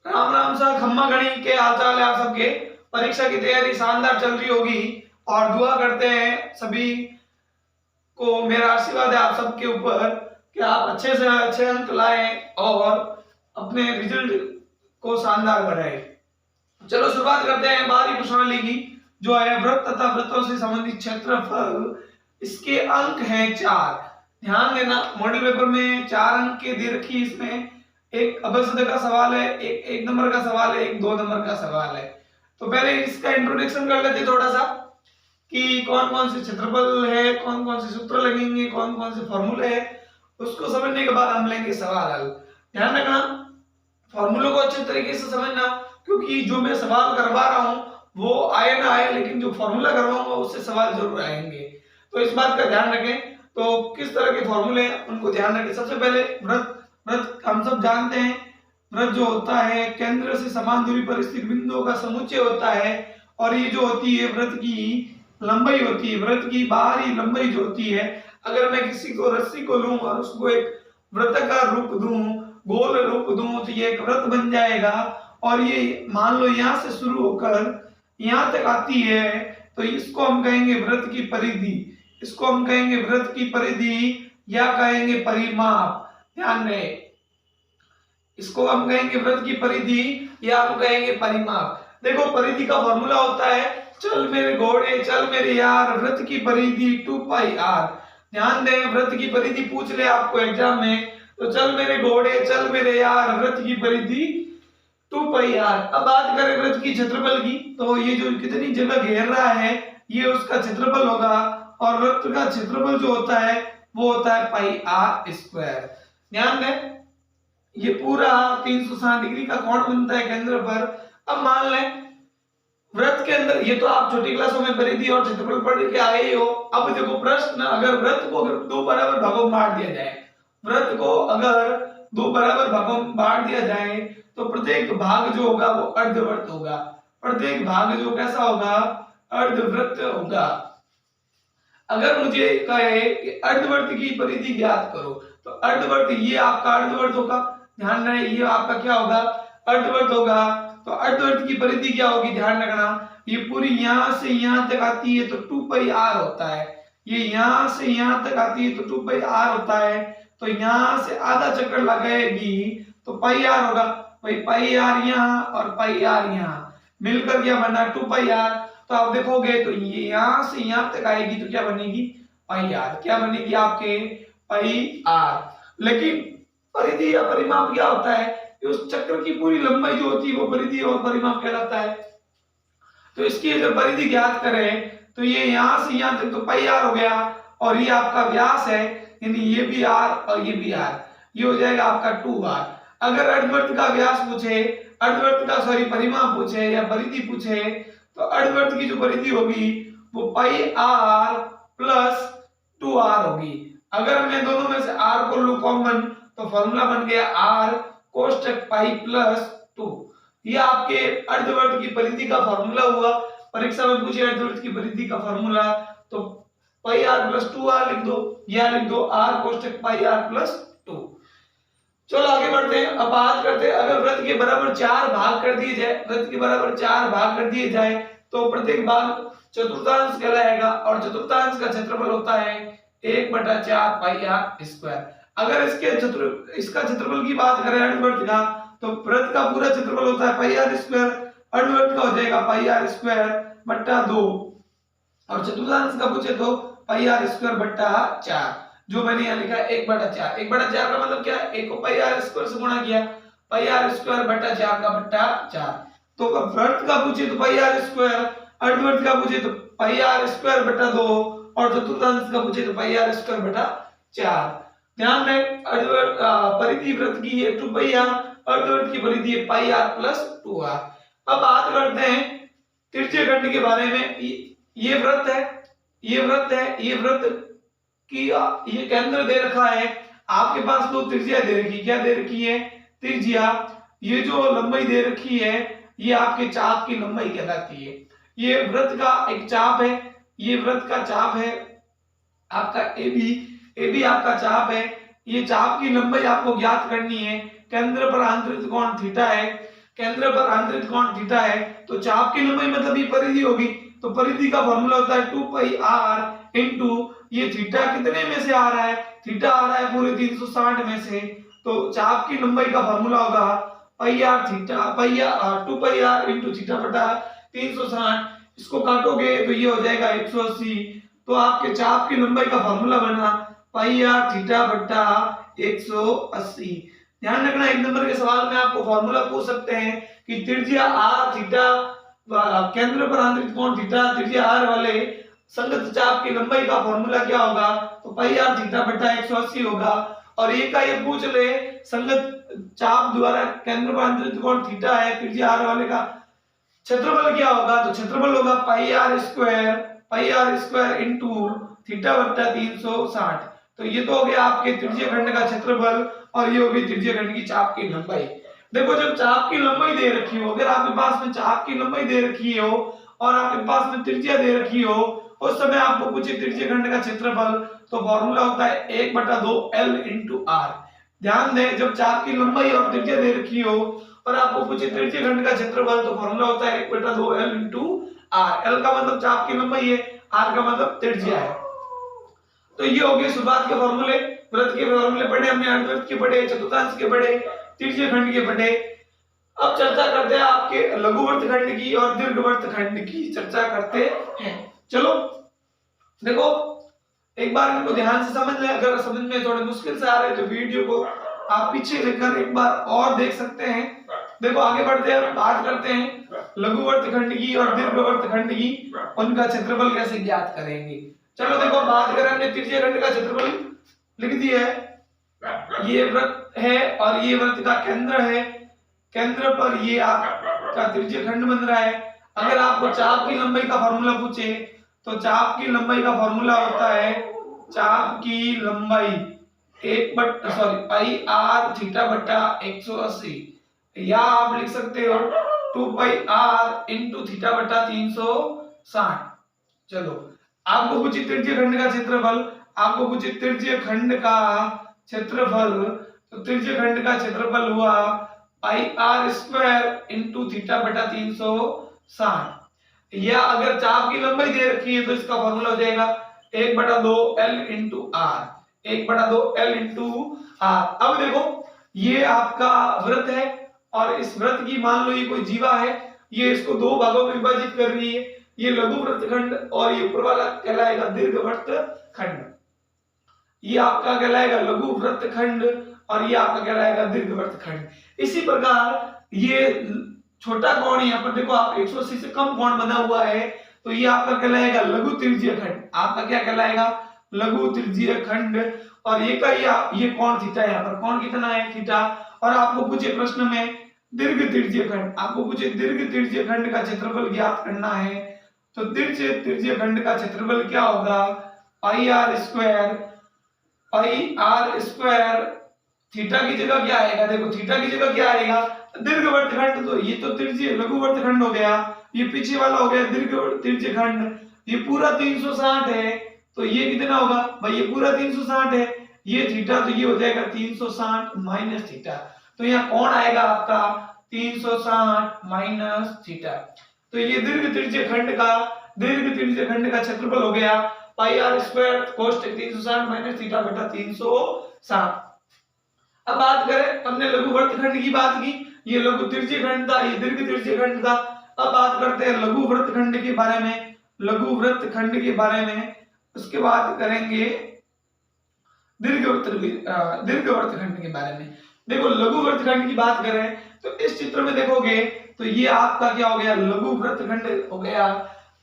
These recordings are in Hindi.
राम राम सा खम्मा घड़ी के हाल चाल है आप सबके। परीक्षा की तैयारी शानदार चल रही होगी और दुआ करते हैं सभी को, मेरा आशीर्वाद है आप सबके ऊपर कि आप अच्छे से अच्छे अंक लाएं और अपने रिजल्ट को शानदार बनाएं। चलो शुरुआत करते हैं बाहरी प्रश्नावली की, जो है वृत्त तथा वृत्तों से संबंधित क्षेत्रफल। इसके अंक हैं 4। ध्यान देना, मॉडल पेपर में 4 अंक के दे रखी है। इसमें एक अभ्यस्त का सवाल है, एक नंबर का सवाल है, एक 2 नंबर का सवाल है। तो पहले इसका इंट्रोडक्शन कर लेते थोड़ा सा कि कौन कौन से क्षेत्रफल है, कौन कौन से सूत्र लगेंगे, कौन कौन से फॉर्मूले है। उसको समझने के बाद हम लेंगे सवाल हल। ध्यान रखना, फॉर्मूलों को अच्छे तरीके से समझना, क्योंकि जो मैं सवाल करवा रहा हूं वो आए ना आए, लेकिन जो फॉर्मूला करवाऊंगा उससे सवाल जरूर आएंगे। तो इस बात का ध्यान रखें। तो किस तरह के फॉर्मूले हैं उनको ध्यान रखें। सबसे पहले वृत्त। वृत्त हम सब जानते हैं, वृत्त जो होता है केंद्र से समान दूरी पर स्थित बिंदुओं का समुच्चय होता है। और ये जो होती है वृत्त की लंबाई होती है, वृत्त की बाहरी लंबाई जो होती है। अगर मैं किसी को रस्सी को लूं और उसको एक वृत्ताकार रूप दूं, गोल रूप दूं, तो ये एक वृत्त बन जाएगा। और ये मान लो यहां से शुरू होकर यहां तक आती है, तो इसको हम कहेंगे वृत्त की परिधि। इसको हम कहेंगे वृत्त की परिधि या कहेंगे परिमाप। ध्यान रहे, इसको हम कहेंगे वृत्त की परिधि या हम कहेंगे परिमाप। देखो परिधि का फॉर्मूला होता है चल मेरे घोड़े चल मेरे यार, वृत्त की परिधि 2 पाई आर। ध्यान दें, वृत्त की परिधि पूछ ले आपको एग्जाम में, तो चल मेरे घोड़े चल मेरे यार, वृत्त की परिधि 2 पाई आर। अब बात करें वृत्त की क्षेत्रफल की, तो ये जो कितनी जगह घेर रहा है ये उसका क्षेत्रफल होगा। और वृत्त का क्षेत्रफल जो होता है वो होता है पाई आर स्क्वायर। ध्यान दें, ये पूरा 360 डिग्री का कोण बनता है केंद्र पर। अब मान लें वृत्त के अंदर, ये तो आप छोटी क्लासों में परिधि और क्षेत्रफल पढ़ के आए ही हो। अब देखो प्रश्न, अगर वृत्त को अगर 2 बराबर भागों में बांट दिया जाए, वृत्त को अगर 2 बराबर भागों में बांट दिया जाए, तो प्रत्येक भाग जो होगा वो अर्धवृत्त होगा। प्रत्येक भाग जो कैसा होगा, अर्धवृत्त होगा। अगर मुझे कहे कि अर्धवृत्त की परिधि ज्ञात करो, तो अर्धवृत्त ये आपका अर्धवृत्त होगा। ध्यान रहे, ये आपका क्या होगा, अर्धवृत्त होगा। तो अर्धवृत्त की परिधि क्या होगी, ध्यान रखना, ये पूरी यहां से यहां तक आती है तो 2 पाई आर होता है। ये यहां से यहां तक आती है तो 2 पाई आर होता है। तो यहां से आधा चक्कर लगाएगी तो पाई आर होगा। भाई पाई आर यहाँ और पाई आर यहाँ मिलकर क्या बना, 2 पाई आर। तो आप देखोगे तो ये यहां से यहां तक आएगी तो क्या बनेगी, पाई आर। क्या बनेगी आपके, पाई आर। लेकिन परिधि या परिमाप क्या होता है, उस चक्र की पूरी लंबाई जो होती है वो परिधि और परिमाप कहलाता है। तो इसकी अगर परिधि ज्ञात करें तो ये यहां से यहां तक तो पाई आर हो गया, और ये आपका व्यास है, यानी ये भी आर और ये भी आर, ये हो जाएगा आपका 2 आर। अगर अर्धवृत्त का व्यास पूछे, अर्धवृत्त का सॉरी परिमाप पूछे या परिधि पूछे, तो अर्धवृत्त की जो परिधि होगी वो पाई आर प्लस 2 आर होगी। अगर मैं दोनों में से आर को लूं कॉमन, तो फॉर्मूला बन गया आर कोष्टक पाई प्लस 2। ये आपके अर्धवृत्त की परिधि का फॉर्मूला हुआ। परीक्षा में पूछे अर्धवृत्त की परिधि का फॉर्मूला, तो पाई आर प्लस 2 आर लिख दो, या लिख दो आर कोष्टक पाई आर प्लस 2। चलो आगे बढ़ते हैं। अब बात करते हैं, अगर वृत्त के बराबर 4 भाग कर दिए जाए, वृत्त के बराबर 4 भाग कर दिए जाए, तो प्रत्येक भाग चतुर्थांश कहलाएगा। और चतुर्थांश का क्षेत्रफल होता है 1/4 पाई आर स्क्वायर। अगर इसका क्षेत्रफल की बात करें अर्धवृत्त का, तो वृत्त का पूरा क्षेत्रफल होता है पाई आर स्क्वायर, अर्धवृत्त का हो जाएगा पाई आर स्क्वायर बट्टा 2, और चतुर्थांश का पूछे तो पाई आर स्क्वायर बट्टा 4। जो मैंने यहाँ लिखा 1/4। 1/4 का मतलब क्या है, 1 को पाई आर स्क्वायर से गुणा किया, पाई आर स्क्वायर बट्टा 4 का बट्टा 4। तो वृत्त का पूछे तो पाई आर स्क्वायर, अर्धवृत्त का पूछे तो पाई आर स्क्वायर बट्टा 2, और चतुर्थांश का पूछे तो पाई आर स्क्वायर बट्टा 4। ध्यान रखें, अर्धवृत्त परिधि वृत्त की है 2 पाई आर, अर्धवृत्त की परिधि है पाई आर प्लस 2 आर। अब बात करते हैं तिरछे खंड के बारे में। ये वृत्त है, ये वृत्त है, ये वृत्त की ये केंद्र दे रखा है। आपके पास 2 त्रिज्या दे रखी, क्या दे रखी है, त्रिज्या। ये जो लंबाई दे रखी है ये आपके चाप की लंबाई कहलाती है। ये वृत्त का एक चाप है, ये वृत्त का चाप है आपका AB, AB आपका चाप है। ये चाप की लंबाई आपको ज्ञात करनी है। केंद्र पर आंतरिक कोण थीटा है। केंद्र पर आंतरिक कोण थीटा है, तो चाप की लंबाई मतलब ये परिधि होगी, तो परिधि का फॉर्मूला होता है 2 पाई r इनटू ये थीटा कितने में से आ रहा है, थीटा आ रहा है पूरे 360 में से, तो चाप की लंबाई का फॉर्मूला होगा पाई r थीटा पाई r 2 पाई r इनटू थीटा बटा 360, इसको काटोगे तो ये हो जाएगा 180, तो आपके चाप की लंबाई का फॉर्मूला बना पाई r थीटा बटा 180। ध्यान रखना, एक नंबर के सवाल में आपको फॉर्मूला पूछ सकते हैं कि त्रिज्या r थीटा केंद्र पर आंतरिक कोण थीटा त्रिज्या r वाले संगत चाप की लंबाई का फॉर्मूला क्या होगा, तो पाई r थीटा बटा 180 होगा। और ये का ये पूछ ले संगत चाप द्वारा केंद्र पर आंतरिक कोण थीटा है त्रिज्या r वाले का क्षेत्रफल क्या होगा, तो क्षेत्रफल होगा पाई r स्क्वायर इनटू थीटा बटा 360। तो ये तो हो गया आपके त्रिज्य खंड का क्षेत्रफल और ये होगी त्रिज्य खंड की चाप की लंबाई। देखो जब चाप की लंबाई दे रखी हो, अगर आपके पास में चाप की लंबाई दे रखी हो और आपके पास में त्रिज्या दे रखी हो, उस समय आपको पूछे त्रिज्य खंड का क्षेत्रफल, तो फॉर्मूला होता है 1/2 L इनटू R। ध्यान दें, जब चाप की लंबाई और त्रिज्या दे रखी हो और आपको पूछे त्रिज्य खंड का क्षेत्रफल, तो फॉर्मूला होता है 1/2 L इनटू R। L का मतलब चाप की लंबाई है, R का मतलब त्रिज्या है। तो ये हो गए शुरुआत के फॉर्मूले, वृत्त के फॉर्मूले पढ़े हमने, अर्धवृत्त के पढ़े, चतुर्थांश के पढ़े, त्रिज्य खंड के पढ़े। अब चर्चा करते हैं आपके लघुवृत्त खंड की और दीर्घवृत्त खंड की चर्चा करते हैं। चलो देखो एक बार इनको ध्यान से समझ ले, अगर समझ में थोड़े मुश्किल से आ रहे हैं तो वीडियो को आप पीछे लेकर एक बार और देख सकते हैं। देखो आगे बढ़ते हैं, बात करते हैं लघुवृत्त खंड की और दीर्घवृत्त खंड की, उनका क्षेत्रफल कैसे ज्ञात करेंगे। चलो देखो बात करें, हमने त्रिज्य खंड का क्षेत्रफल लिख दिया है, ये वृत्त है और ये वृत्त का केंद्र है, केंद्र पर ये आपका त्रिज्य खंड बन रहा है। अगर आपको चाप की लंबाई का फॉर्मूला पूछे, तो चाप की लंबाई का फॉर्मूला होता है चाप की लंबाई पाई r थीटा बटा 180, या आप लिख सकते हो 2 पाई r इनटू थीटा बटा 360। चलो आपको पूछे त्रिज्य खंड का क्षेत्रफल, आपको पूछे त्रिज्य खंड का क्षेत्रफल, तो त्रिज्य खंड का क्षेत्रफल हुआ पाई r स्क्वायर इनटू थीटा बटा 360, या अगर चाप की लंबाई दे रखी है तो इसका फॉर्मूला हो जाएगा 1/2 L into R, 1/2 L into R। अब देखो ये आपका वृत्त है और इस वृत्त की मान लो ये कोई जीवा है, ये इसको दो भागों में विभाजित कर रही है, ये लघु वृत्त खंड और ये ऊपर वाला कहलाएगा दीर्घवृत्त खंड। ये आपका कहलाएगा लघु वृत्त खंड और ये आपका कहलाएगा दीर्घवृत्त खंड। इसी प्रकार ये छोटा कोण यहाँ पर देखो आप 180 से कम कोण बना हुआ है, तो ये आपका कहलाएगा लघु त्रिज्यीय खंड। आपका क्या कहलाएगा, लघु त्रिज्यीय खंड। और ये का ये कोण थीटा, यहाँ पर कोण कितना है थीटा। और आपको पूछे प्रश्न में दीर्घ त्रिज्यीय खंड, आपको पूछे दीर्घ त्रिज्यीय खंड का क्षेत्रफल ज्ञात करना है, तो दीर्घ त्रिज्यीय खंड का क्षेत्रफल क्या होगा, पाई आर स्क्वायर थीटा की जगह क्या आएगा, देखो थीटा की जगह क्या आएगा, दीर्घवृत्त खंड। तो ये तो त्रिज्यीय लघुवृत्त खंड हो गया, ये पीछे वाला हो गया दीर्घ त्रिज्यीय खंड। ये पूरा 360 है, तो ये कितना होगा भाई, ये पूरा 360 है, ये थीटा, तो ये हो जाएगा 360 माइनस थीटा। तो यहाँ कौन आएगा आपका 360 माइनस थीटा। तो ये दीर्घ त्रिज्यीय खंड का क्षेत्रफल हो गया पाई आर स्क्वायर कोष्टक 360 माइनस थीटा बटा 360। अब बात करें, हमने लघुवृत्त खंड की बात की, ये लघु त्रिज्यीय खंड था, ये दीर्घ त्रिज्यीय खंड था। अब बात करते हैं लघुवृत्त खंड के बारे में, लघुवृत्त खंड के बारे में, उसके बाद करेंगे दीर्घवृत्त खंड के बारे में। देखो लघुवृत्त खंड की बात करें तो इस चित्र में देखोगे तो ये आपका क्या हो गया, लघुवृत्त खंड हो गया।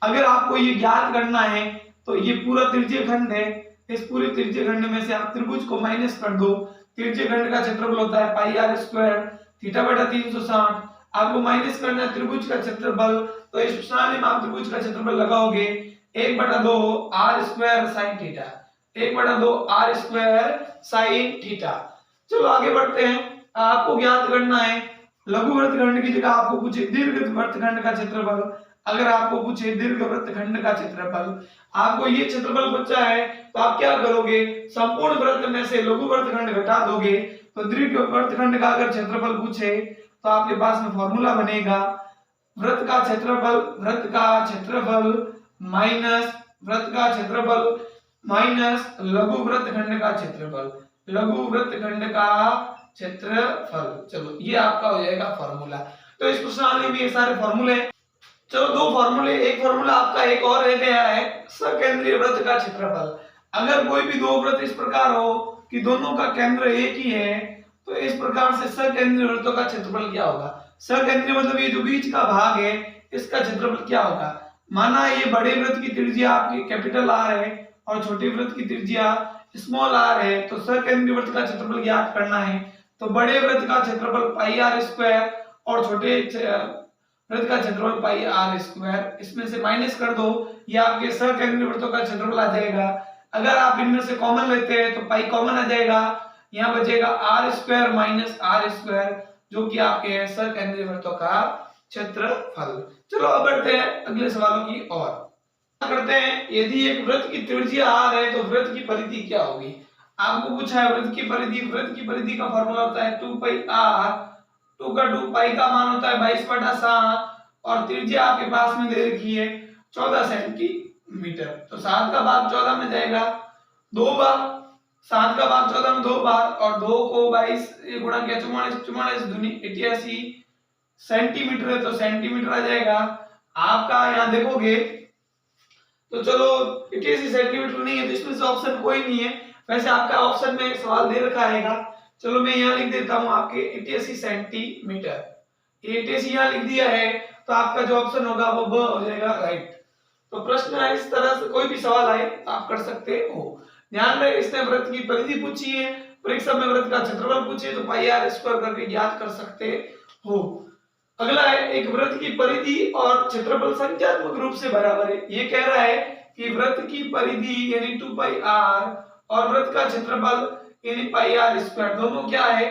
अगर आपको ये ज्ञात करना है तो ये पूरा त्रिज्यीय खंड है, इस पूरे त्रिज्यीय खंड में से आप त्रिभुज को माइनस कर दो। त्रिज्यीय खंड का क्षेत्रफल होता है पाई आर स्क्वायर थीटा बटा 360। आपको माइनस करना है त्रिभुज का क्षेत्रफल, तो इस प्रणाली में आप त्रिभुज का क्षेत्रफल लगाओगे 1/2 r square sine theta, 1/2 r square sine theta. चलो आगे बढ़ते हैं, आपको ज्ञात करना है लघुवृत्त खंड की जगह आपको पूछे दीर्घवृत्त खंड का क्षेत्रफल। अगर आपको पूछे दीर्घवृत्त खंड का क्षेत्रफल, आपको ये क्षेत्रफल बचा है, तो आप क्या करोगे, संपूर्ण वृत्त में से लघुवृत्त खंड घटा दोगे। तो दीर्घवृत्त खंड का अगर क्षेत्रफल पूछे तो आपके पास में फॉर्मूला बनेगा वृत्त का क्षेत्रफल माइनस वृत्त का क्षेत्रफल माइनस लघु वृत्तखंड का क्षेत्रफल, लघु वृत्तखंड का क्षेत्रफल। चलो ये आपका हो जाएगा फॉर्मूला। तो इस प्रश्नावली में ये सारे फॉर्मूले हैं। चलो दो फॉर्मूले, एक फॉर्मूला आपका एक और रह गया है सकेंद्रीय वृत्त का क्षेत्रफल। अगर कोई भी दो वृत्त इस प्रकार हो कि दोनों का केंद्र एक ही है तो इस प्रकार से सकेंद्रीय वृत्तों का क्षेत्रफल क्या होगा। सकेंद्रीय मतलब ये जो बीच का भाग है इसका क्षेत्रफल क्या होगा। माना ये बड़े वृत्त की त्रिज्या आपकी कैपिटल आर है और छोटे वृत्त की त्रिज्या स्मॉल आर है, तो सकेंद्रीय वृत्त का क्षेत्रफल ज्ञात करना है। तो बड़े वृत्त का क्षेत्रफल पाई आर स्क्वायर और छोटे वृत्त का क्षेत्रफल पाई आर स्क्वायर, इसमें से माइनस कर दो, ये आपके सकेंद्रीय वृत्तों का क्षेत्रफल आ जाएगा। अगर आप इनमें से कॉमन लेते हैं तो पाई कॉमन आ जाएगा, यहाँ बचेगा r square minus are square जो कि आपके सकेंद्रीय वृत्तों का क्षेत्रफल। चलो अब बढ़ते हैं अगले सवालों की ओर। करते हैं यदि एक वृत्त की त्रिज्या आर है तो वृत्त की परिधि क्या होगी। आपको पूछा है वृत्त की परिधि, वृत्त की परिधि का फॉर्मूला होता है 2 पाई आर, 2 का 2 पाई का मान होता है 22/7 और त्रिज्या आपके पास में दे रखी है 14 सेंटीमीटर। तो 7 का भाग 14 में जाएगा 2 बार, 7 का भाग 14 में 2 बार और 2 को 22 गुणा किया 44 दूनी 88 सेंटीमीटर है तो सेंटीमीटर आ जाएगा आपका। यहाँ देखोगे तो चलो 88 सेंटीमीटर नहीं है तो इसमें से ऑप्शन कोई नहीं है, वैसे आपका ऑप्शन में सवाल दे रखा है। चलो मैं यहाँ लिख देता हूँ आपके 88 सेंटीमीटर, 88 यहाँ लिख दिया है तो आपका जो ऑप्शन होगा वो ब हो जाएगा राइट। तो प्रश्न है इस तरह से कोई भी सवाल आए आप कर सकते हो। ध्यान रहे इसने वृत्त की परिधि पूछी है, परीक्षा में वृत्त का क्षेत्रफल पूछी है तो पाई आर स्क्वायर करके ज्ञात कर सकते हो। अगला है एक वृत्त की परिधि और क्षेत्रफल संख्यात्मक रूप से बराबर है। ये कह रहा है कि वृत्त की परिधि यानी 2 पाई आर और वृत्त का क्षेत्रफल यानी पाई आर स्क्वायर दोनों क्या है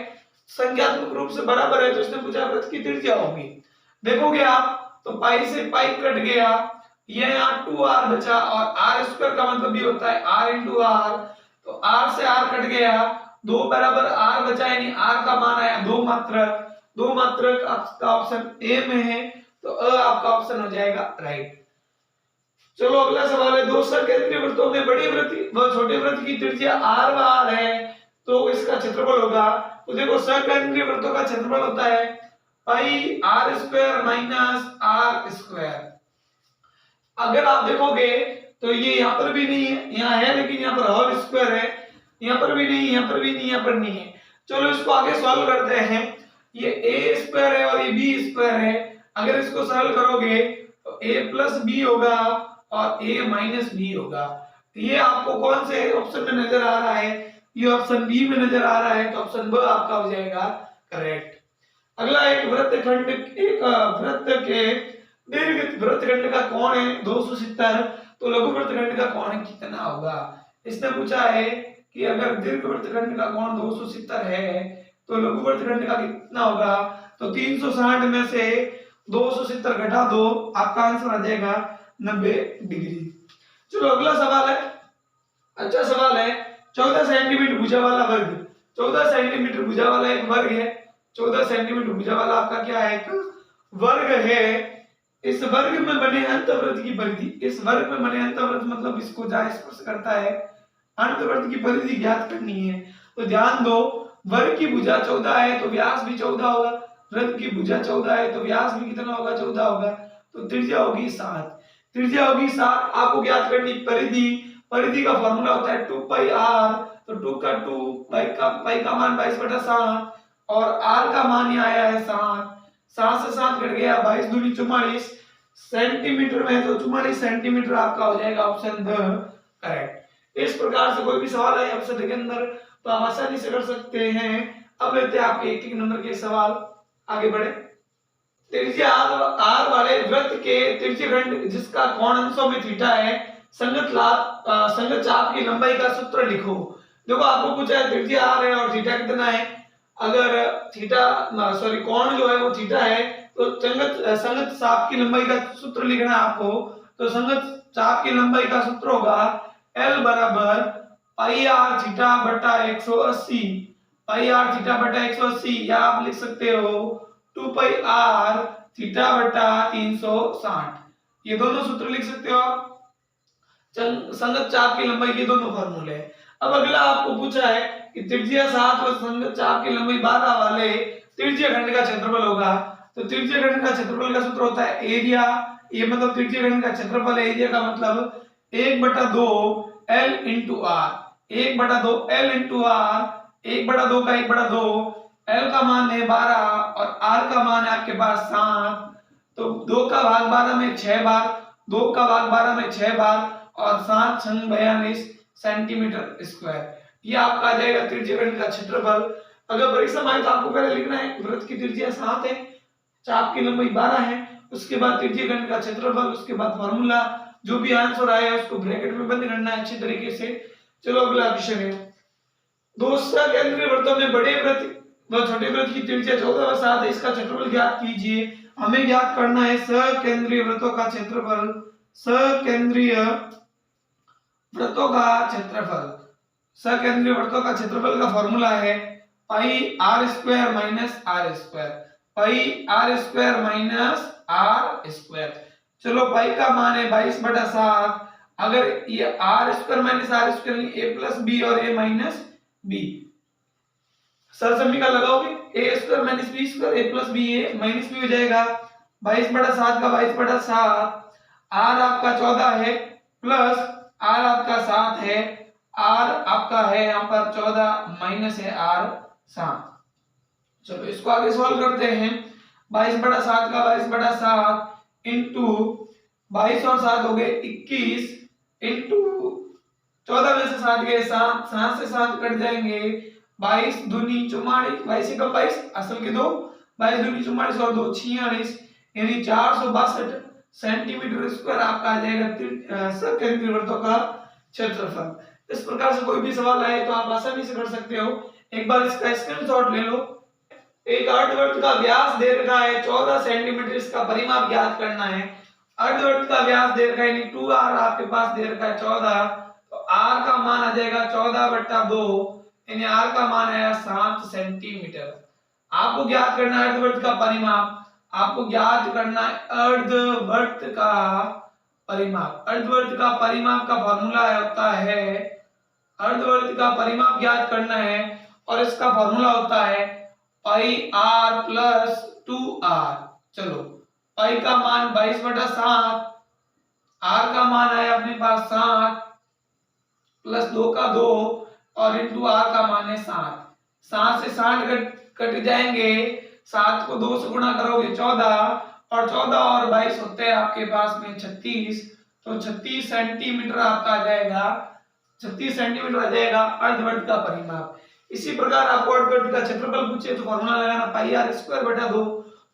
संख्यात्मक रूप से बराबर है। तो इसने पूछा वृत्त की त्रिज्या होगी। देखोगे आप तो पाई से पाई कट गया, ये यहाँ 2r बचा और आर स्क्वायर का मतलब भी होता है r इंटू आर, तो r से r कट गया, 2 बराबर r बचा यानी r का मान आया 2 मात्रक, 2 मात्रक आपका ऑप्शन ए में है तो अ आपका ऑप्शन हो जाएगा राइट। चलो अगला सवाल है दो सकेंद्रीय वृत्तों में बड़ी वृत्त व छोटे वृत्त की त्रिज्या r व r है तो इसका क्षेत्रफल होगा। तो देखो सकेंद्रीय वृत्तों का क्षेत्रफल होता है pi R square minus are square. अगर आप देखोगे तो ये यहाँ पर भी नहीं है, यहाँ है लेकिन यहाँ पर होल स्क्वायर है, यहाँ पर भी नहीं, यहाँ पर भी नहीं, यहाँ पर नहीं है। चलो इसको आगे सॉल्व करते हैं। ये ए स्क्वायर है और ये बी स्क्वायर है, अगर इसको सरल करोगे तो ए प्लस बी होगा और ए माइनस बी होगा। ये आपको कौन से ऑप्शन में नजर आ रहा है, ये ऑप्शन बी में नजर आ रहा है तो ऑप्शन ब आपका हो जाएगा करेक्ट। अगला एक वृत्तखंड, एक वृत्त के दीर्घ वृत्तखंड का कोण है 270 तो लघु वृत्तखंड का कोण कितना होगा। इसने पूछा है कि अगर दीर्घ वृत्तखंड का कोण 270 है तो लघु वृत्तखंड का कितना होगा। तो 360 में से 270 घटा दो, आपका आंसर आ जाएगा 90 डिग्री। चलो अगला सवाल है, अच्छा सवाल है 14 सेंटीमीटर भुजा वाला वर्ग, 14 सेंटीमीटर भुजा वाला एक वर्ग है, 14 सेंटीमीटर भुजा वाला आपका क्या है एक वर्ग है। इस वर्ग में बने अंतवृत्त की परिधि, इस वर्ग में बने अंतवृत्त मतलब इसको जहां स्पर्श करता है अंतवृत्त की परिधि ज्ञात करनी है। तो ध्यान दो वर्ग की भुजा 14 है तो व्यास भी 14 होगा, वृत्त की भुजा 14 है तो व्यास भी कितना होगा 14 होगा, तो त्रिज्या होगी 7, त्रिज्या होगी 7। आपको ज्ञात करनी परिधि, परिधि का फॉर्मूला होता है 2 पाई आर, तो 2 का 2 पाई का मान 22/7 और आर का मान यहाँ आया है 7, 7 से 7 कट गया 22 दूनी 44 सेंटीमीटर में, तो 44 सेंटीमीटर आपका हो जाएगा ऑप्शन द करेक्ट। इस प्रकार से कोई भी सवाल है ऑप्शन के अंदर तो आप आसानी से कर सकते हैं। अब लेते हैं आपके एक नंबर के सवाल, आगे बढ़े। त्रिज्या आर वाले वृत्त के त्रिज्यखंड जिसका कोण अंशों में थीटा है, संगत चाप की लंबाई का सूत्र लिखो। देखो आपको पूछा है त्रिज्या आर है और थीटा कितना है। अगर थीटा कोण जो है वो थीटा है तो संगत चाप की लंबाई का सूत्र लिखना है आपको। तो संगत चाप की लंबाई का सूत्र होगा L बराबर पाई आर थीटा बटा 180, पाई आर थीटा बटा 180, या आप लिख सकते हो 2 पाई r थीटा बटा 360। ये दोनों सूत्र लिख सकते हो आप। संगत चाप की लंबाई के दोनों फार्मूले हैं। अब अगला आपको पूछा है कि त्रिज्या 7 और संगत चाप की लंबाई 12 वाले त्रिज्य खंड का क्षेत्रफल होगा। तो त्रिज्य खंड का क्षेत्रफल का सूत्र होता है एरिया, ये मतलब त्रिज्य खंड का क्षेत्रफल है, एरिया का मतलब 1/2 L into r, 1/2 L into r, 1/2 का 1/2, L का मान है 12 और R का मान है आपके पास 7। तो 2 का भाग 12 में 6 बार, 2 का भाग 12 में 6 बार और 7 छंग 42 सेंटीमीटर स्क्वायर। ये आपका आ जाएगा त्रिज्य खंड का क्षेत्रफल। अगर परीक्षा में आए तो आपको पहले लिखना है वृत्त की त्रिज्या 7 है, चाप की लंबाई 12 है, उसके बाद त्रिज्य खंड का क्षेत्रफल, उसके बाद फार्मूला, जो भी आंसर आया उसको ब्रैकेट में बंद करना है अच्छी तरीके से। चलो अगला क्वेश्चन है। दो सकेंद्रीय वृत्तों में बड़े वृत्त व छोटे वृत्त की त्रिज्या 14 व 7 है, इसका क्षेत्रफल ज्ञात कीजिए। हमें ज्ञात करना है सकेंद्रीय वृत्तों का क्षेत्रफल। सकेंद्रीय वृत्तों का क्षेत्रफल, सकेंद्रीय वृत्तों का क्षेत्रफल का फॉर्मूला है pi R square minus are square, pi R square minus are square. चलो पाई का मान है 22/7। अगर ये R square minus are square A plus B और ए माइनस बी, सरसमी का लगाओगे A square minus B square, A plus B A minus B हो जाएगा। 22/7 का 22/7, आर आपका 14 है प्लस आर आपका 7 है, आर आपका है यहाँ पर 14 माइनस है आर 7। चलो इसको आगे सॉल्व करते हैं। 22/7 का 22/7 इंटू 22 और 7 हो गए 21 इंटू 14 में से 7 गए 7, 7 से 7 कट जाएंगे, 22 दूनी 44, 22 कम 22 असल के 2, 22 दूनी 44 और 2 46, यानी 462 सेंटीमीटर स्क्वायर आपका आ जाएगा सकेंद्रीय वृत्तों का क्षेत्रफल। इस प्रकार से कोई भी सवाल आए तो आप आसानी से कर सकते हो। एक बार इसका स्क्रीनशॉट ले लो। एक अर्धवृत्त का व्यास दे रखा है 14 सेंटीमीटर, इसका परिमाप ज्ञात करना है। अर्धवृत्त का व्यास दे रखा है यानी 2r आपके पास दे रखा है 14, तो r का मान आ जाएगा 14/2, यानी r का मान आया 7 सेंटीमीटर। आपको ज्ञात करना है अर्धवृत्त का परिमाप, आपको ज्ञात करना है अर्धवृत्त का परिमाप। अर्धवृत्त का परिमाप का फॉर्मूला होता है, अर्धवृत्त का परिमाप ज्ञात करना है और इसका फॉर्मूला होता है पाई r प्लस 2r। चलो पाई का मान 22/7, r का मान है अपने पास 7 प्लस 2 का 2 और इंटू r का मान है 7। 7 से 7 कट जाएंगे, 7 को 2 से गुणा करोगे 14 और 14 और 22 होते हैं आपके पास में 36, तो 36 सेंटीमीटर आपका आ जाएगा, 36 सेंटीमीटर आ जाएगा अर्धवृत्त का परिमाप। इसी प्रकार आपको अर्धवृत्त का क्षेत्रफल पूछे तो फॉर्मूला लगाना पाई आर स्क्वायर बटा 2।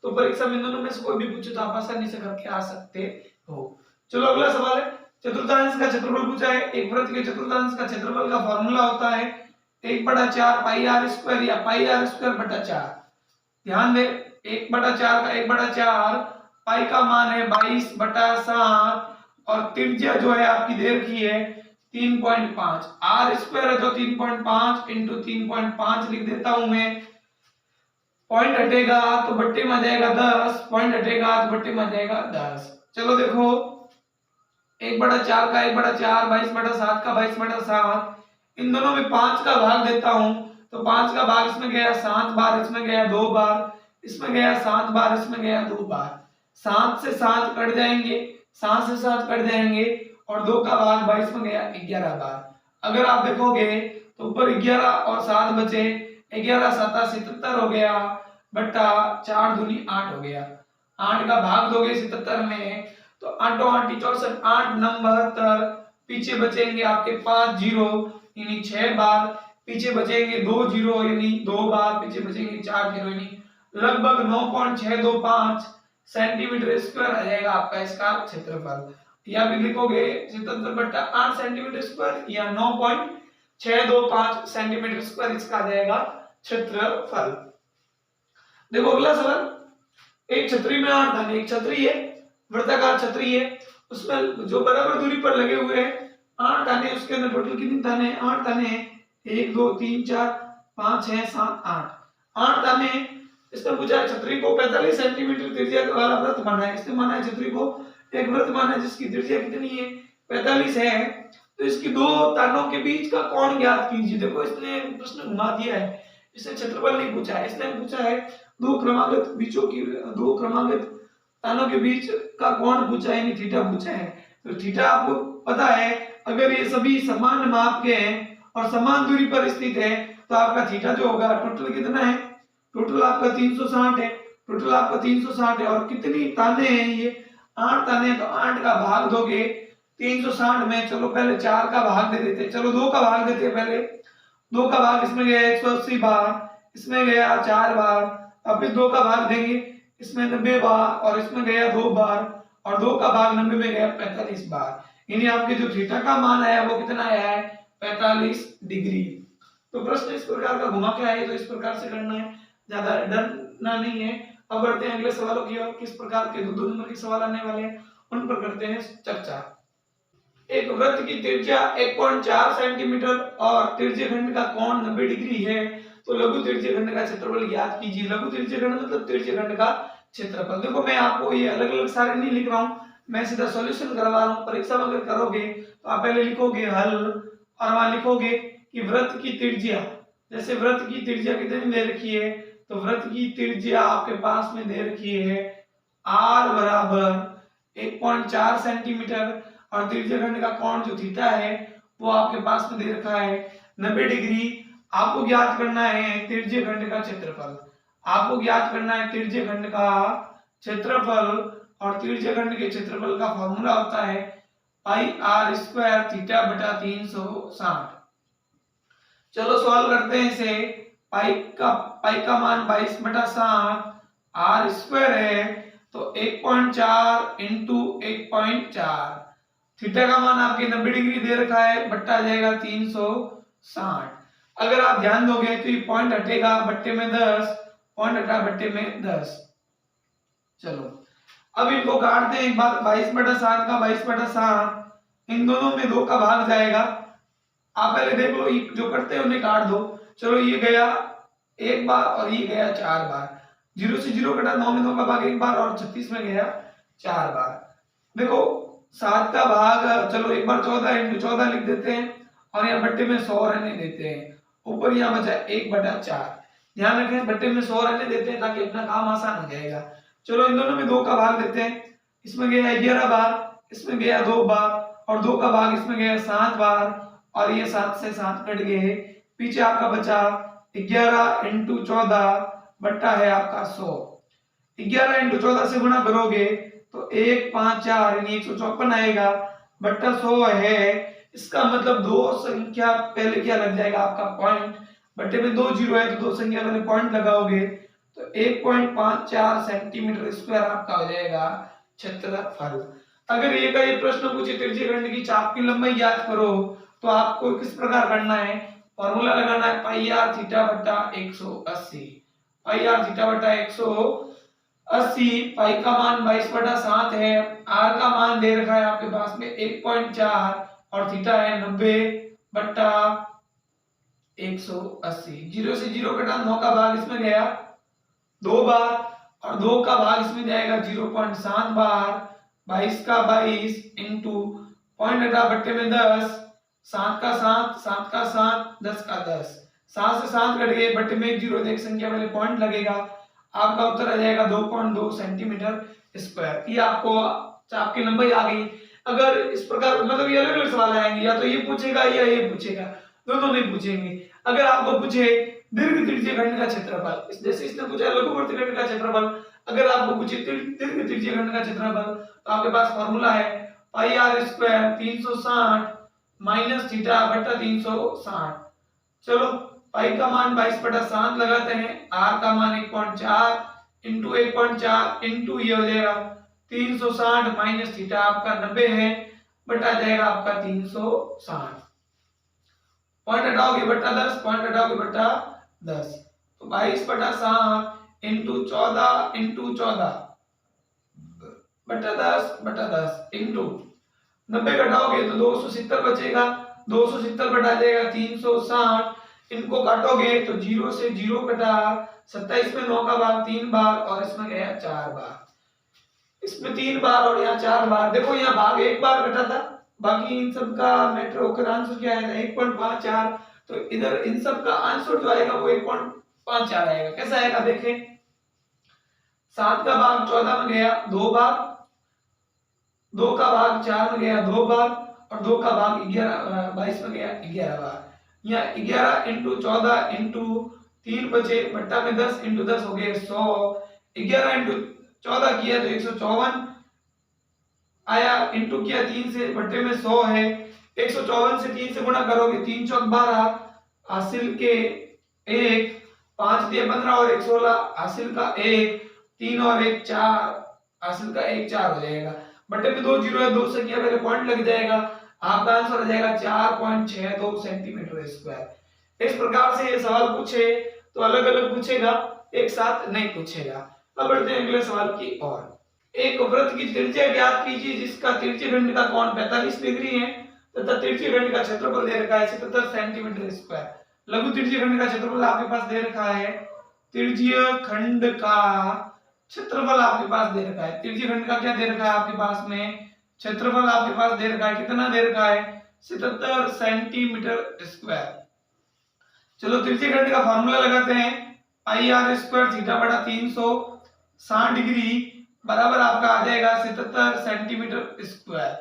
तो परीक्षा में दोनों में से कोई भी पूछे तो आप आसानी से करके आ सकते हो। चलो अगला सवाल है, चतुर्थांश का क्षेत्रफल पूछा है। एक वृत्त के चतुर्थांश का क्षेत्रफल का फॉर्मूला होता है 1/4 पाई आर स्क्वायर या पाई आर स्क्वायर बटा 4। ध्यान दे 1/4 का 1/4, पाई का मान है 22/7 और त्रिज्या जो है आपकी दे रखी है 3.5, आर स्क्वायर है तो 3.5 इंटू 3.5 लिख देता हूं मैं। पॉइंट हटेगा तो बट्टे में आ जाएगा 10, पॉइंट हटेगा तो बट्टे में आ जाएगा 10। चलो देखो 1/4 का 1/4, 22/7 का 22/7, इन दोनों में 5 का भाग देता हूं तो 5 का भाग इसमें गया 7 बार, इसमें गया 2 बार, इसमें गया 7 बार, इसमें गया 2 बार। 7 से 7 कट जाएंगे, 7 से 7 कट जाएंगे और 2 का भाग 22 में गया 11 बार। अगर आप देखोगे तो ऊपर 11 और 7 बचे, 11 7 77 हो गया बट्टा 4 दूनी 8 हो गया। 8 का भाग दोगे 77 में तो 8 8 64, 8 नंबर पीछे बचेंगे आपके 5 जीरो यानी 6 बार, पीछे बचेंगे 2 जीरो यानी 2 बार, पीछे बचेंगे 4 जीरो यानी लगभग 9.625 सेंटीमीटर स्क्वायर आ जाएगा आपका इसका क्षेत्रफल। या भी लिखोगे 77/8 सेंटीमीटर स्क्वायर या 9.625 सेंटीमीटर स्क्वायर इसका आ जाएगा क्षेत्रफल। देखो अगला सवाल, एक छतरी में 8 दाने, एक छतरी है वृत्ताकार छतरी है, उसमें जो बराबर दूरी पर लगे हुए हैं 8 दाने, उसके अंदर टोटल कितने दाने हैं? 8 दाने हैं। 1 2 3 4 5 6 7 8 दाने। इसने पूछा है छतरी को 45 सेंटीमीटर त्रिज्या वाला वृत्त माना है। इसने माना है छतरी को एक वृत्त माना है जिसकी त्रिज्या कितनी है, 45 है। तो इसकी दो तानों के बीच का कोण ज्ञात कीजिए। देखो इसने प्रश्न घुमा दिया है, इसने क्षेत्रफल नहीं पूछा है, इसने पूछा है दो क्रमागत तानों के बीच का कोण पूछा है, यानी थीटा पूछा है। तो थीटा आपको पता है, अगर ये सभी समान माप के हैं और समान दूरी पर स्थित है तो आपका थीटा जो होगा टोटल कितना है, टोटल आपका 360 है, टोटल आपका 360 है। और कितनी ताने हैं, ये 8 ताने हैं, तो 8 का भाग दोगे 360 में। चलो पहले 4 का भाग दे देते, चलो 2 का भाग देते, पहले 2 का भाग इसमें गया 180 बार, इसमें गया 4 बार, अब इस 2 का भाग देंगे इसमें 90 बार और इसमें गया 2 बार, और 2 का भाग 90 में गया 45 बार। यानी आपके जो थीटा का मान आया वो कितना आया है, 45 डिग्री। तो प्रश्न इस प्रकार का घुमा के आए, तो इस प्रकार से करना है, ज्यादा डरना नहीं है। अब बढ़ते हैं अगले सवालों की ओर। किस प्रकार के दो नंबर के सवाल आने वाले हैं उन पर करते हैं चर्चा। एक वृत्त की त्रिज्या 1.4 सेंटीमीटर और त्रिज्यखंड का कोण 90 डिग्री है, तो लघु त्रिज्यखंड का क्षेत्रफल ज्ञात कीजिए। लघु त्रिज्यखंड मतलब त्रिज्यखंड का क्षेत्रफल। देखो मैं आपको ये अलग अलग सारे नहीं लिख रहा हूँ, मैं सीधा सॉल्यूशन करवा रहा हूँ। परीक्षा में अगर करोगे तो आप पहले लिखोगे हल और वहां लिखोगे कि वृत्त की त्रिज्या, जैसे वृत्त की त्रिज्या कितनी दे रखी है, तो वृत्त की त्रिज्या आपके पास में दे रखी है r बराबर 1.4 सेंटीमीटर और त्रिज्यखंड का कोण जो थीटा है वो आपके पास में दे रखा है 90 डिग्री। आपको ज्ञात करना है त्रिज्यखंड का क्षेत्रफल, आपको ज्ञात करना है त्रिज्यखंड का क्षेत्रफल, और त्रिज्यखंड के क्षेत्रफल का फॉर्मूला होता है पाई आर स्क्वायर थीटा बटा 360। चलो सॉल्व करते हैं इसे। पाई का मान 22 बटा 7 आर स्क्वायर है, तो 1.4 इंटू 1.4, थीटा का मान आपके 90 डिग्री दे रखा है, बट्टा जाएगा 360। अगर आप ध्यान दोगे तो ये पॉइंट हटेगा, बट्टे में 10, पॉइंट हटा बट्टे में 10। चलो अब इनको काटते हैं एक बार, 22 बटा 7 का 22 बटा 7, इन दोनों में 2 का भाग जाएगा। आप पहले देख लो, ये जो करते हैं उन्हें काट दो। चलो ये गया एक बार और ये गया 4 बार, 0 से 0 कटा, 9 में 2 का भाग एक बार और 36 में गया 4 बार। देखो 7 का भाग, चलो एक बार 14 इंटू 14 लिख देते हैं और यहाँ बट्टे में 100 रहने देते हैं, ऊपर यहाँ बचा 1 बटा 4। ध्यान रखें बट्टे में 100 रहने देते हैं ताकि अपना काम आसान हो जाएगा। चलो इन दोनों में 2 का भाग देते हैं, इसमें गया 11 बार, इसमें गया 2 बार, और 2 का भाग इसमें गया 7 बार, और ये 7 से 7 कट गए, पीछे आपका बचा 11 इंटू 14 बट्टा है आपका 100। 11 इंटू 14 से गुणा करोगे तो 1 5 4 यानी 154 आएगा, बट्टा 100 है। इसका मतलब दो संख्या पहले क्या लग जाएगा आपका पॉइंट, बट्टे में 2 जीरो है तो दो संख्या पहले पॉइंट लगाओगे, तो 1.54 सेंटीमीटर स्क्वायर आपका हो जाएगा क्षेत्रफल। अगर ये का ये प्रश्न पूछे त्रिज्यखंड की चाप की लंबाई ज्ञात करो, तो आपको किस प्रकार करना है, फॉर्मूला लगाना है पाई आर थीटा बटा 180। पाई आर थीटा बटा 180, पाई का मान 22 बटा 7 है, आर का मान दे रखा है आपके पास में 1.4 और थीटा है 90 बटा 180। 0 से 0 कटा, 9 का भाग इसमें गया 2 बार और 2 का भाग इसमें जाएगा 0.7 बार, 22 का 22 इंटू पॉइंट हटा बट्टे में 10, 7 का 7, 7 का 7, 10 का 10, 7 से 7 कट गए, बट्टे में 1 जीरो, एक संख्या पहले पॉइंट लगेगा, आपका उत्तर आ जाएगा 2.2 सेंटीमीटर स्क्वायर। ये आपको चाप की लंबाई आ गई। अगर इस प्रकार मतलब ये अलग अलग सवाल आएंगे, या तो ये पूछेगा या ये पूछेगा, दोनों नहीं पूछेंगे। अगर आपको पूछे दीर्घ त्रिज्यखंड का क्षेत्रफल, जैसे इसने पूछा लघुवर्तखंड का क्षेत्रफल, अगर आपको पूछे दीर्घ त्रिज्यखंड का क्षेत्रफल, तो आपके पास फॉर्मूला है pi R square 360 minus theta बटा 360। चलो पाई का मान 22 बटा 7 लगाते हैं, आर का मान 1.4 इंटू 1.4 इंटू ये हो जाएगा 360 माइनस थीटा आपका 90 है, बटा जाएगा आपका 360, पॉइंट हटाओगे बटा 10, पॉइंट हटाओगे बटा 10, तो 22 बटा 7 इंटू 14 इंटू 14 बटा 10 इंटू 90 घटाओगे तो 270 बचेगा, 270 बटा जाएगा 360, इनको काटोगे तो 0 से 0 कटा, 27 में 9 का भाग 3 बार और इसमें गया 4 बार, इसमें 3 बार और यहाँ 4 बार। देखो यहाँ भाग 1 बार कटा था, बाकी इन सब का मैटर होकर आंसर क्या आएगा 1.54। तो इधर इन सब का आंसर जो आएगा वो 1.54 आएगा। कैसा आएगा देखें, 7 का भाग 14 में गया 2 बार, 2 का भाग 4 में गया 2 बार और 2 का भाग 22 में गया 11 बार। यहाँ 11 इंटू 14 इंटू 3 बचे बट्टा में 10 इंटू 10 हो गए 100। 11 इंटू 14 किया तो 154 आया, इंटू किया 3 से बट्टे में 100 है। 154 से 3 से गुणा करोगे 3 चौक 12, हासिल के 1, 5 दिए 15 और 1 16, हासिल का 1, 3 और 1 4, हासिल का 1 4 हो जाएगा। बट्टे में 2 जीरो है, 2 से किया पहले पॉइंट लग जाएगा, आपका आंसर हो जाएगा 4.62 सेंटीमीटर स्क्वायर। इस प्रकार से ये सवाल पूछे तो अलग अलग पूछेगा, एक साथ नहीं पूछेगा। अब बढ़ते हैं अगले सवाल की ओर। एक वृत्त की त्रिज्या ज्ञात कीजिए जिसका तिरछे खंड का कोण 45 डिग्री है तथा तिरछे खंड का क्षेत्रफल दे रखा है 77 सेंटीमीटर स्क्वायर। लघु तिरछे खंड का क्षेत्रफल आपके पास दे रखा है, तिरछे खंड का क्षेत्रफल आपके पास दे रखा है। तिरछे खंड का क्या दे रखा है आपके पास में, क्षेत्रफल आपके पास दे रखा है, कितना दे रखा है 77 सेंटीमीटर स्क्वायर। चलो तिरछे खंड का फॉर्मूला लगाते हैं, पाई आर स्क्वायर थीटा बटा 360 डिग्री बराबर आपका आ जाएगा 77 सेंटीमीटर स्क्वायर।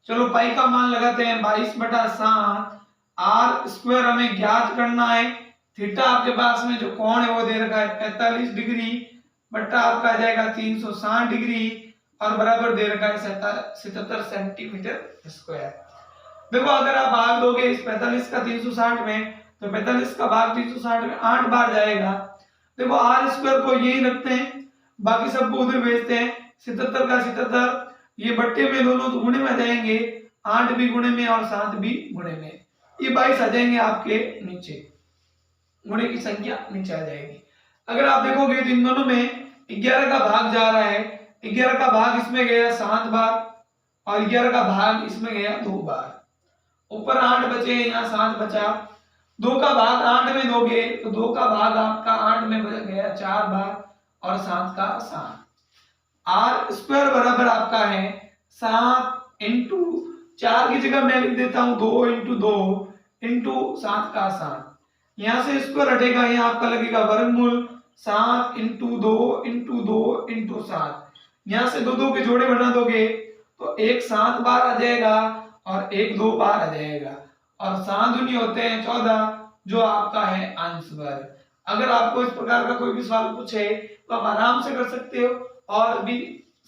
चलो पाई का मान लगाते हैं 22 बटा 7, आर स्क्वायर हमें ज्ञात करना है, थीटा आपके पास में जो कोण है वो दे रखा है 45 डिग्री बट्टा आपका आ जाएगा 360 डिग्री और बराबर दे रखा है 77 सेंटीमीटर स्क्वायर। देखो अगर आप भाग दोगे इस 45 का 360 में तो 45 का भाग 360 में 8 बार जाएगा। देखो आर स्क्वायर को यही रखते हैं, बाकी सबको उधर भेजते हैं। 77 का 77 ये बट्टे में दोनों तो गुणे में आ जाएंगे, 8 भी गुणे में और 7 भी गुणे में, ये 22 आ जाएंगे आपके नीचे, गुणे की संख्या नीचे आ जाएगी। अगर आप देखोगे तो इन दोनों में 11 का भाग जा रहा है, 11 का भाग इसमें गया 7 बार और 11 का भाग इसमें गया 2 बार, ऊपर 8 बचे यहाँ 7 बचा। 2 का भाग 8 में दोगे तो 2 का भाग आपका 8 में गया 4 बार और 7 का 7। आर स्क्वायर बराबर आपका है 7 इंटू 4 की जगह मैं लिख देता हूं 2 इंटू 2 इंटू 7 का 7। यहां से स्क्वायर हटेगा, यहाँ आपका लगेगा वर्गमूल 7 इंटू 2 इंटू 2 इंटू 7। यहां से 2 के जोड़े बना दोगे तो एक 7 बार आ जाएगा और एक 2 बार आ जाएगा और 7 दूनी होते हैं 14 जो आपका है आंसर। अगर आपको इस प्रकार का कोई भी सवाल पूछे तो आप आराम से कर सकते हो, और भी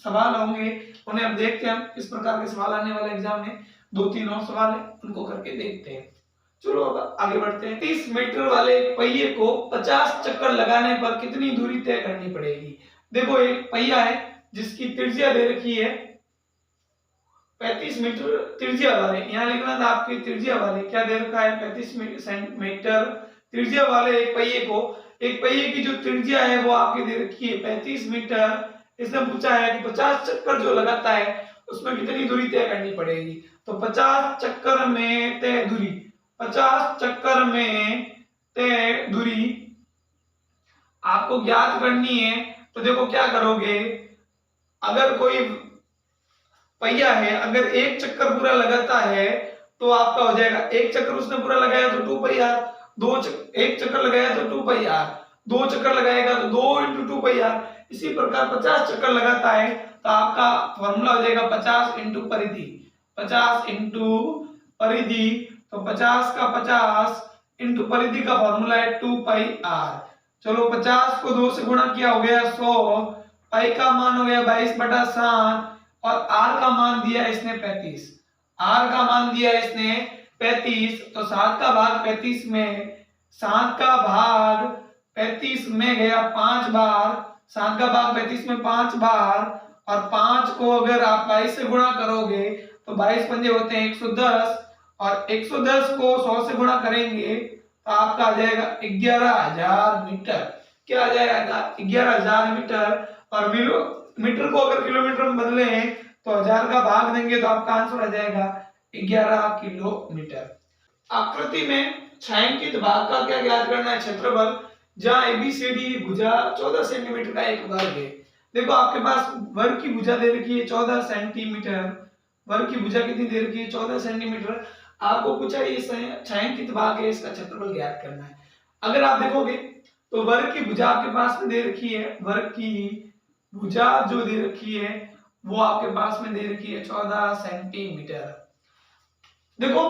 सवाल होंगे उन्हें अब देखते हैं। इस प्रकार के सवाल आने वाले एग्जाम में 2-3 और सवाल है उनको करके देखते हैं। चलो अब आगे बढ़ते हैं। 30 मीटर वाले पहिए को 50 चक्कर लगाने पर कितनी दूरी तय करनी पड़ेगी। देखो एक पहिया है जिसकी त्रिज्या दे रखी है 35 मीटर त्रिज्या वाले, यहाँ लिखना था आपकी त्रिज्या वाले क्या दे रखा है 35 मीटर त्रिज्या वाले एक पहिए को, एक पहिए की जो त्रिज्या है वो आपकी दे रखी है 35 मीटर। इसने पूछा है कि 50 चक्कर जो लगाता है उसमें कितनी दूरी तय करनी पड़ेगी। तो 50 चक्कर में तय दूरी, 50 चक्कर में तय दूरी आपको ज्ञात करनी है। तो देखो क्या करोगे, अगर कोई पहिया है अगर एक चक्कर पूरा लगाता है तो आपका हो जाएगा, एक चक्कर उसने पूरा लगाया तो 2 पहिया, एक चक्कर लगाया तो 2 पहिया, 2 चक्कर लगाएगा तो 2 इंटू 2 पहिया। इसी प्रकार 50 चक्कर लगाता है तो आपका फॉर्मूला हो जाएगा 50 इंटू परिधि, 50 इंटू परिधि। तो 50 का 50 इंटू परिधि का फॉर्मूला है 2 पाई आर। चलो 50 को 2 से गुणा किया हो गया 100, पाई का मान हो गया 22 बटा 7 और आर का मान दिया इसने 35, आर का मान दिया इसने 35। तो 7 का भाग 35 में, 7 का भाग 35 में गया 5 बार, 7 का भाग 35 में 5 बार और 5 को अगर आप 22 से गुणा करोगे तो 22 पंजे होते हैं 110 और 110 को 100 से गुणा करेंगे तो आपका आ जाएगा 11,000 मीटर। क्या आ जाएगा 11,000 मीटर। और मीटर को अगर किलोमीटर में बदले हैं तो 1000 का भाग देंगे तो आपका आंसर आ जाएगा 11 किलोमीटर। आकृति में छायांकित भाग का क्या ज्ञात करना है, क्षेत्रफल, जहां एबीसीडी भुजा 14 सेंटीमीटर का एक वर्ग है। देखो आपके पास वर्ग की भुजा दे रखी है 14 सेंटीमीटर, वर्ग की भुजा कितनी दे रखी है 14 सेंटीमीटर। आपको पूछा ये छायांकित भाग है, इसका क्षेत्रफल ज्ञात करना है। अगर आप देखोगे तो वर्ग की भुजा आपके पास में दे रखी है, वर्ग की भुजा जो दे रखी है वो आपके पास में दे रखी है 14 सेंटीमीटर। देखो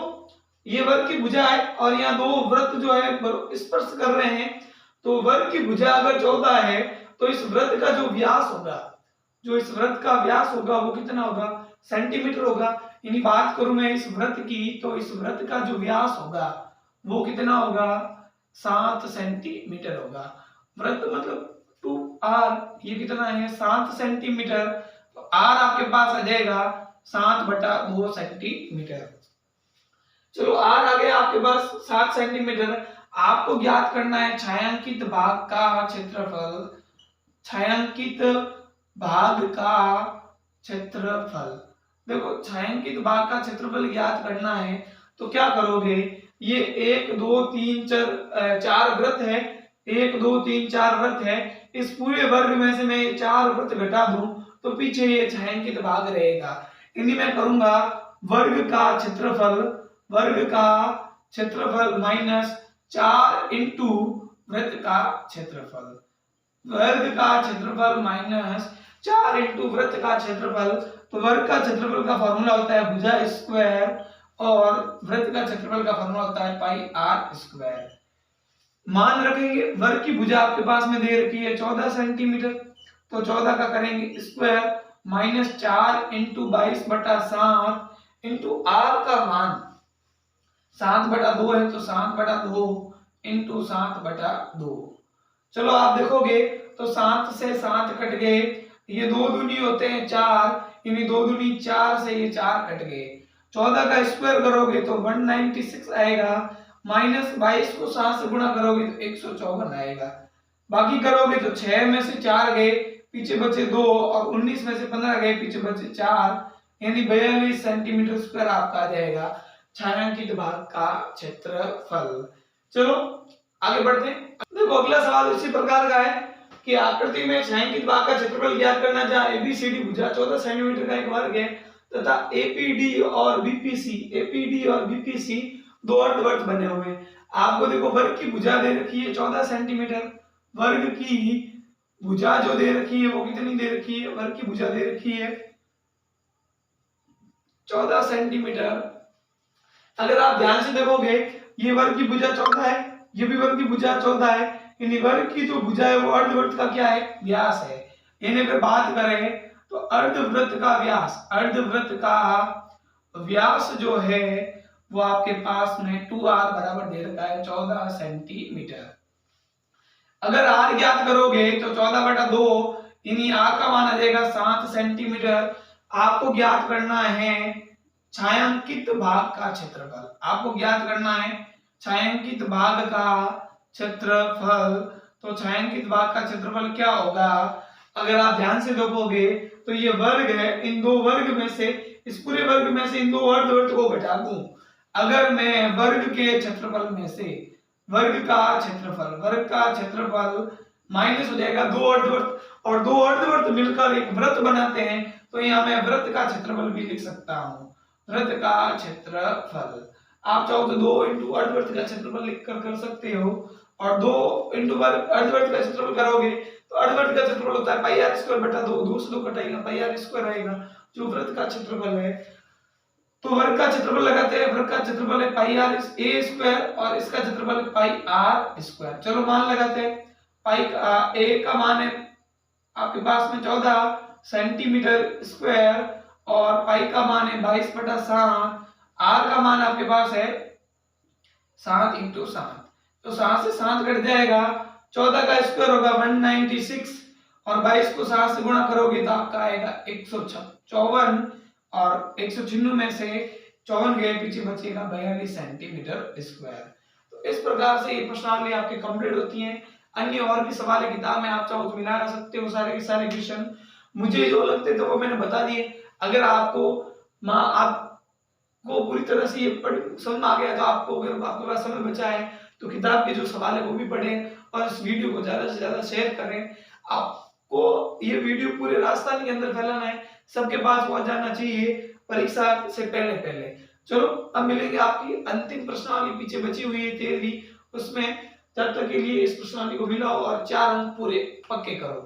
ये वर्ग की भुजा है और यहाँ दो वृत्त जो है स्पर्श कर रहे हैं, तो वर्ग की भुजा अगर 14 है तो इस वृत्त का जो व्यास होगा, जो इस वृत्त का व्यास होगा वो कितना होगा, सेंटीमीटर होगा। यानी बात करूं मैं इस वृत्त की, तो इस वृत्त का जो व्यास होगा वो कितना होगा, 7 सेंटीमीटर होगा। वृत्त मतलब 2r, ये कितना है 7 सेंटीमीटर, तो r आपके पास आ जाएगा 7/2 सेंटीमीटर। चलो r आ गया आपके पास 7 सेंटीमीटर। आपको ज्ञात करना है छायांकित भाग का क्षेत्रफल, छायांकित भाग का क्षेत्रफल। देखो छायांकित भाग का क्षेत्रफल ज्ञात करना है तो क्या करोगे, ये 1 2 3 4 वृत्त है, 1 2 3 4 वृत्त है, इस पूरे वर्ग में से मैं 4 वृत्त घटा दूं तो पीछे ये छायांकित भाग रहेगा। इन्हीं मैं करूंगा वर्ग का क्षेत्रफल, वर्ग का क्षेत्रफल माइनस 4 इंटू वृत्त का क्षेत्रफल, वर्ग का क्षेत्रफल माइनस 4 इंटू वृत्त का क्षेत्रफल। तो वर्ग का क्षेत्रफल का फॉर्मूला होता है भुजा स्क्वायर और वृत्त का क्षेत्रफल का फॉर्मूला होता है पाई आर स्क्वायर। मान रखेंगे वर्ग की भुजा आपके पास में दे रखी है 14 सेंटीमीटर, तो 14 का करेंगे square minus 4 into 22/7 into r का मान 7/2 है, तो 7/2 इंटू 7/2। चलो आप देखोगे तो 7 से 7 कट गए, ये 2 दूनी होते हैं 4, यानी 2 दूनी 4 से ये 4 कट गए। 14 का स्क्वायर करोगे तो 196 आएगा, माइनस 22 को 7 से गुणा करोगे तो 154 आएगा। बाकी करोगे तो 6 में से 4 गए, पीछे बचे 2, और 19 में से 15 गए, पीछे बचे 4, यानी 42 सेंटीमीटर स्क्वायर आपका आ जाएगा छायांकित भाग का क्षेत्रफल। चलो आगे बढ़ते हैं। देखो अगला सवाल इसी प्रकार का है कि आकृति में छायांकित भाग का क्षेत्रफल ज्ञात करना, जहां एबीसीडी भुजा 14 सेंटीमीटर का एक वर्ग है तथा एपीडी और बीपीसी दो अर्धवृत्त बने हुए हैं। आपको देखो वर्ग की भुजा दे रखी है 14 सेंटीमीटर, वर्ग की भुजा जो दे रखी है वो कितनी दे रखी है, वर्ग की भुजा दे रखी है 14 सेंटीमीटर। अगर आप ध्यान से देखोगे ये वर्ग की भुजा 14 है, ये भी वर्ग की भुजा 14 है, यानी वर्ग की जो भुजा है वो अर्धवृत्त का क्या है, व्यास है। यानी अगर बात करें तो अर्धवृत्त का व्यास, अर्धवृत्त का व्यास जो है वो आपके पास में 2r बराबर दे रखा है 14 सेंटीमीटर। अगर r ज्ञात करोगे तो 14/2 यानी r का मान आ जाएगा 7 सेंटीमीटर। आपको ज्ञात करना है छायांकित भाग का क्षेत्रफल, आपको ज्ञात करना है छायांकित भाग का क्षेत्रफल। तो छायांकित भाग का क्षेत्रफल क्या होगा, अगर आप ध्यान से देखोगे तो ये वर्ग है, इन दो वर्ग में से, इस पूरे वर्ग में से इन दो अर्धवृत्त को घटा दूं, अगर मैं वर्ग के क्षेत्रफल में से वर्ग का क्षेत्रफल माइनस हो जाएगा 2 अर्धवृत्त, और 2 अर्धवृत्त मिलकर एक वृत्त बनाते हैं, तो यहाँ मैं वृत्त का क्षेत्रफल भी लिख सकता हूँ, वृत्त का क्षेत्रफल। आप चाहो तो 2 इंटू अर्धवृत्त का क्षेत्रफल लिख कर सकते हो, और 2 इंटू अर्धवृत्त का क्षेत्रफल करोगे तो अर्धवृत्त का क्षेत्रफल होता है पाई आर स्क्वायर बटा 2, 2 से 2 कटाएगा, पाई आर स्क्वायर रहेगा जो वृत्त का क्षेत्रफल है। तो वर्ग का क्षेत्रफल लगाते हैं, वर्ग का क्षेत्रफल है पाई आर ए स्क्वायर और इसका क्षेत्रफल है पाई आर स्क्वायर। चलो मान लगाते हैं, पाई ए का मान है आपके पास में 14 सेंटीमीटर स्क्वायर और पाई का मान है 22/7, आर का मान आपके पास है 7 इंटू 7, तो 7 से 7 कट जाएगा, 14 का स्क्वायर होगा 196 और 22 को 7 से गुणा करोगे तो आपका आएगा 154, और 196 में से 54 गए, पीछे बचेगा 42 सेंटीमीटर स्क्वायर। तो इस प्रकार से ये प्रश्नावली आपके कंप्लीट होती हैं। अन्य और भी सवाल है किताब में, आप चाहो तो मिला सकते हो सारे के सारे क्वेश्चन, मुझे जो लगते थे वो मैंने बता दिए। अगर आपको को पूरी तरह से ये पढ़ समझ में आ गया तो आपको, अगर आपके पास समय बचा है तो किताब के जो सवाल है वो भी पढ़ें और इस वीडियो को ज़्यादा से ज़्यादा शेयर करें। आपको ये वीडियो पूरे राजस्थान के अंदर फैलाना है, सबके पास पहुंच जाना चाहिए परीक्षा से पहले पहले। चलो अब मिलेंगे, आपकी अंतिम प्रश्नावली पीछे बची हुई है 13वीं, उसमें तब तक के लिए इस प्रश्नावली को मिलाओ और 4 अंक पूरे पक्के करो।